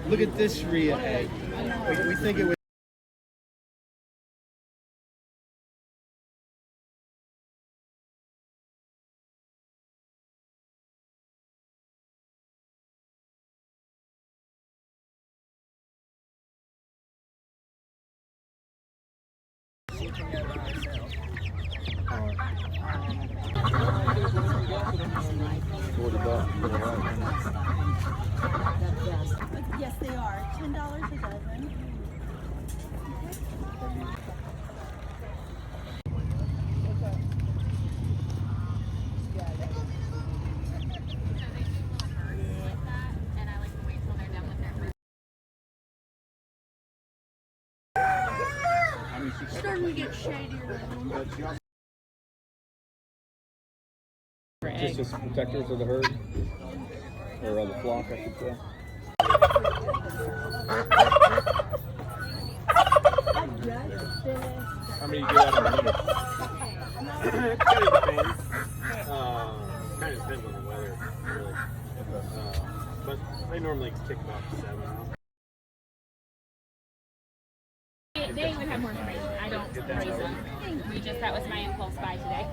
Look at this Rhea egg. We think it was. Yes, they are. $10 a dozen. Starting to get shadier. Just as protectors of the herd, or of the flock, I should say. How many you get out of a minute? It kind of depends. Kind of depends on the weather, really. But they normally kick about 7 out. They would have more information. I don't raise them. That was my impulse buy today.